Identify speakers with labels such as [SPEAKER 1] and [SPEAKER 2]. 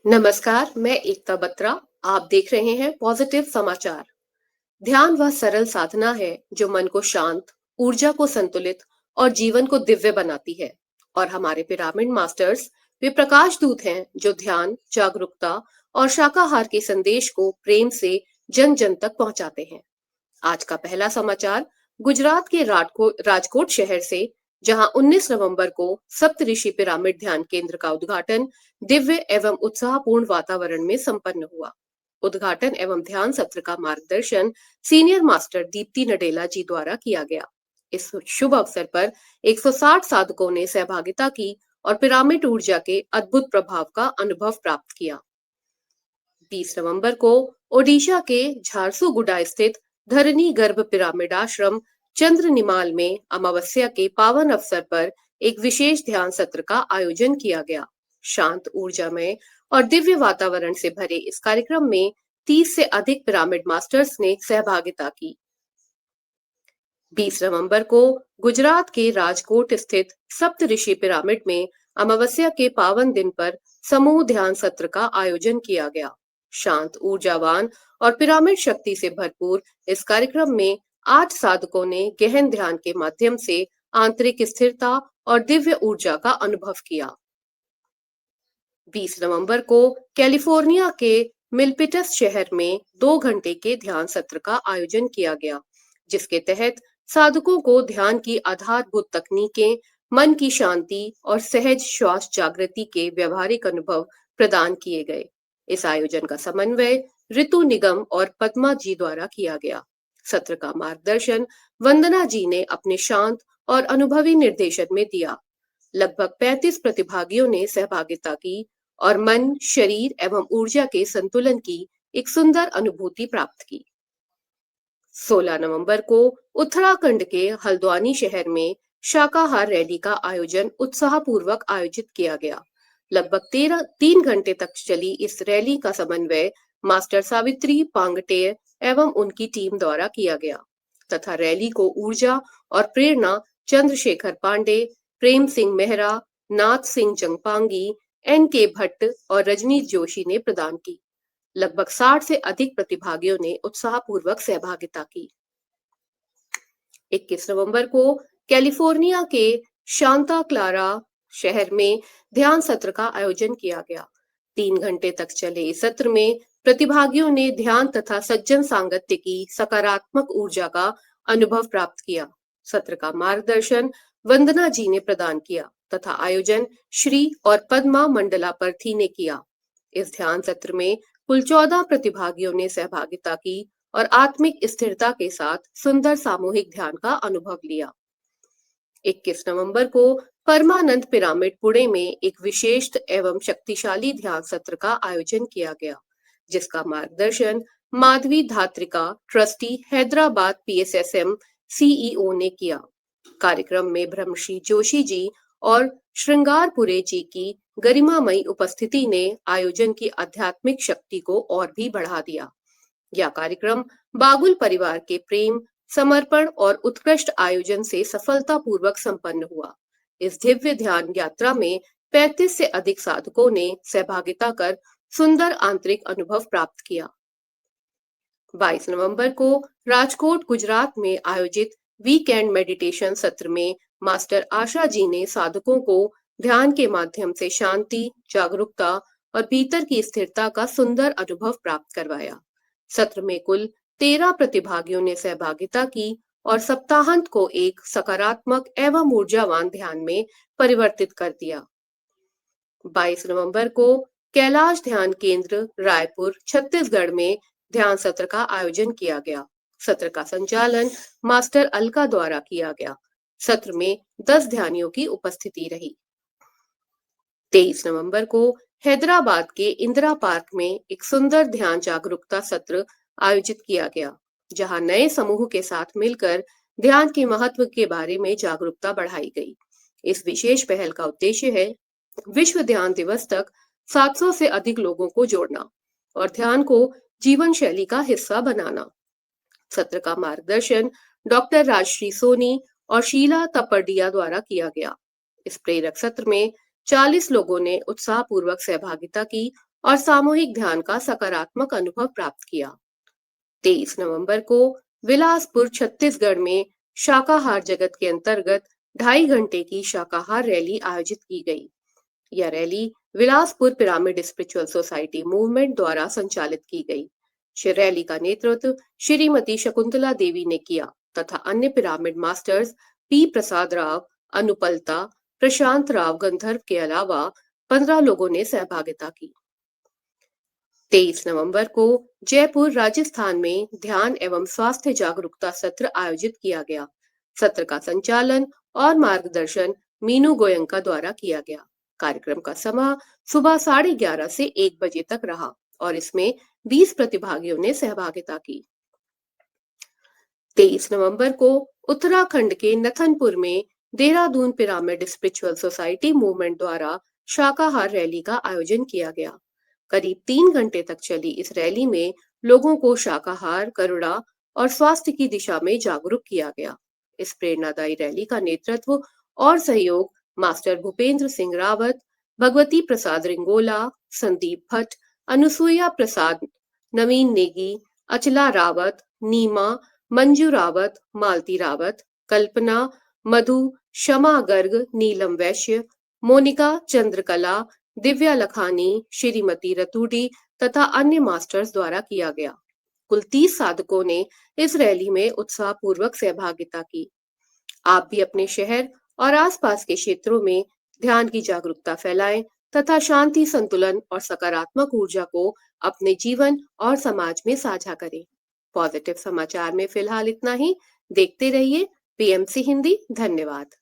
[SPEAKER 1] नमस्कार, मैं एकता बत्रा। आप देख रहे हैं पॉजिटिव समाचार। ध्यान वह सरल साधना है जो मन को शांत, ऊर्जा को संतुलित और जीवन को दिव्य बनाती है। और हमारे पिरामिड मास्टर्स वे प्रकाश दूत हैं जो ध्यान, जागरूकता और शाकाहार के संदेश को प्रेम से जन जन तक पहुंचाते हैं। आज का पहला समाचार गुजरात के राजकोट शहर से, जहां 19 नवंबर को सप्तऋषि पिरामिड ध्यान केंद्र का उद्घाटन दिव्य एवं उत्साहपूर्ण वातावरण में संपन्न हुआ। उद्घाटन एवं ध्यान सत्र का मार्गदर्शन सीनियर मास्टर दीप्ति नडेला जी द्वारा किया गया। इस शुभ अवसर पर 160 साधकों ने सहभागिता की और पिरामिड ऊर्जा के अद्भुत प्रभाव का अनुभव प्राप्त किया। 20 नवंबर को ओडिशा के झारसुगुडा स्थित धरनी गर्भ पिरामिड आश्रम चंद्र निमाल में अमावस्या के पावन अवसर पर एक विशेष ध्यान सत्र का आयोजन किया गया। शांत, ऊर्जामय और दिव्य वातावरण से भरे इस कार्यक्रम में 30 से अधिक पिरामिड मास्टर्स ने सहभागिता की। 20 नवंबर को गुजरात के राजकोट स्थित सप्तऋषि पिरामिड में अमावस्या के पावन दिन पर समूह ध्यान सत्र का आयोजन किया गया। शांत, ऊर्जावान और पिरामिड शक्ति से भरपूर इस कार्यक्रम में 8 साधकों ने गहन ध्यान के माध्यम से आंतरिक स्थिरता और दिव्य ऊर्जा का अनुभव किया। 20 नवंबर को कैलिफोर्निया के मिल्पिटस शहर में 2 घंटे के ध्यान सत्र का आयोजन किया गया, जिसके तहत साधकों को ध्यान की आधारभूत तकनीकें, मन की शांति और सहज श्वास जागृति के व्यवहारिक अनुभव प्रदान किए गए। इस आयोजन का समन्वय ऋतु निगम और पद्मा जी द्वारा किया गया। सत्र का मार्गदर्शन वंदना जी ने अपने शांत और अनुभवी निर्देशन में दिया। लगभग 35 प्रतिभागियों ने सहभागिता की और मन, शरीर एवं ऊर्जा के संतुलन की एक सुंदर अनुभूति प्राप्त की। 16 नवंबर को उत्तराखंड के हल्द्वानी शहर में शाकाहार रैली का आयोजन उत्साहपूर्वक आयोजित किया गया। लगभग 3 घंटे तक चली इस रैली का समन्वय मास्टर सावित्री पांगटेय एवं उनकी टीम द्वारा किया गया तथा रैली को ऊर्जा और प्रेरणा चंद्रशेखर पांडे, प्रेम सिंह मेहरा, नाथ सिंह जंगपांगी, एन.के. भट्ट और रजनीश जोशी ने प्रदान की। लगभग 60 से अधिक प्रतिभागियों ने उत्साहपूर्वक सहभागिता की। 21 नवंबर को कैलिफोर्निया के शांता क्लारा शहर में ध्यान सत्र का आयोजन किया गया। 3 घंटे तक चले इस सत्र में प्रतिभागियों ने ध्यान तथा सज्जन सांगत्य की सकारात्मक ऊर्जा का अनुभव प्राप्त किया। सत्र का मार्गदर्शन वंदना जी ने प्रदान किया तथा आयोजन श्री और पद्मा मंडलापर्थी ने किया। इस ध्यान सत्र में कुल 14 प्रतिभागियों ने सहभागिता की और आत्मिक स्थिरता के साथ सुंदर सामूहिक ध्यान का अनुभव लिया। 21 नवंबर को परमानंद पिरामिड पुणे में एक विशेष एवं शक्तिशाली ध्यान सत्र का आयोजन किया गया, जिसका मार्गदर्शन Madhavi Dhatrika, trustee Hyderabad PSSM CEO ने किया। कार्यक्रम में ब्रह्मश्री जोशी जी और श्रृंगारपुरे जी की गरिमामयी उपस्थिति ने आयोजन की आध्यात्मिक शक्ति को और भी बढ़ा दिया। यह कार्यक्रम बागुल परिवार के प्रेम, समर्पण और उत्कृष्ट आयोजन से सफलतापूर्वक संपन्न हुआ। इस दिव्य ध्यान यात्रा में 35 से अधिक साधकों ने सहभागिता कर सुंदर आंतरिक अनुभव प्राप्त किया। 22 नवंबर को राजकोट, गुजरात में आयोजित वीकेंड मेडिटेशन सत्र में मास्टर आशा जी ने साधकों को ध्यान के माध्यम से शांति, जागरूकता और भीतर की स्थिरता का सुंदर अनुभव प्राप्त करवाया। सत्र में कुल 13 प्रतिभागियों ने सहभागिता की और सप्ताहांत को एक सकारात्मक एवं ऊर्जावान ध्यान में परिवर्तित कर दिया। 22 नवंबर को कैलाश ध्यान केंद्र, रायपुर, छत्तीसगढ़ में ध्यान सत्र का आयोजन किया गया। सत्र का संचालन मास्टर अलका द्वारा किया गया। सत्र में 10 ध्यानियों की उपस्थिति रही। 23 नवंबर को हैदराबाद के इंदिरा पार्क में एक सुंदर ध्यान जागरूकता सत्र आयोजित किया गया, जहां नए समूह के साथ मिलकर ध्यान के महत्व के बारे में जागरूकता बढ़ाई गई। इस विशेष पहल का उद्देश्य है विश्व ध्यान दिवस तक 700 से अधिक लोगों को जोड़ना और ध्यान को जीवन शैली का हिस्सा बनाना। सत्र का मार्गदर्शन डॉक्टर राजश्री सोनी और शीला तपड़िया द्वारा किया गया। इस प्रेरक सत्र में 40 लोगों ने उत्साहपूर्वक सहभागिता की और सामूहिक ध्यान का सकारात्मक अनुभव प्राप्त किया। 23 नवंबर को बिलासपुर छत्तीसगढ़ में शाकाहार जगत के अंतर्गत 2.5 घंटे की शाकाहार रैली आयोजित की गई। यह rally Bilaspur pyramid spiritual society movement द्वारा संचालित की गई। रैली का नेतृत्व श्रीमती शकुंतला देवी ने किया तथा अन्य pyramid masters P Prasad Rao, अनुपलता, प्रशांत राव गंधर्व के अलावा 15 लोगों ने सहभागिता की। 23 नवंबर को जयपुर राजस्थान में ध्यान एवं स्वास्थ्य जागरूकता सत्र आयोजित किया गया। सत्र का संचालन और मार्गदर्शन मीनू गोयंका द्वारा किया गया। कार्यक्रम का समय सुबह 11:30 से 1 बजे तक रहा और इसमें 20 प्रतिभागियों ने सहभागिता की। 23 नवंबर को उत्तराखंड के नथनपुर में Dehradun pyramid spiritual society movement द्वारा शाकाहार रैली का आयोजन किया गया। करीब 3 घंटे तक चली इस रैली में लोगों को शाकाहार, करुणा और स्वास्थ्य की दिशा में जागरूक किया गया। इस प्रेरणादायी रैली का नेतृत्व और सहयोग मास्टर भूपेंद्र सिंह रावत, भगवती प्रसाद रिंगोला, संदीप भट्ट, अनुसुईया प्रसाद, नवीन नेगी, अचला रावत, नीमा, मंजू रावत, मालती रावत, कल्पना, मधु, शमा गर्ग, नीलम वैश्य, मोनिका चंद्रकला, दिव्या लखानी, श्रीमती रतूडी तथा अन्य मास्टर्स द्वारा किया गया। कुल 30 साधकों ने इस रैली में उत्साहपूर्वक सहभागिता की। आप भी अपने शहर और आसपास के क्षेत्रों में ध्यान की जागरूकता फैलाएं तथा शांति, संतुलन और सकारात्मक ऊर्जा को अपने जीवन और समाज में साझा करें। पॉजिटिव समाचार में फिलहाल इतना ही। देखते रहिए पीएमसी हिंदी। धन्यवाद।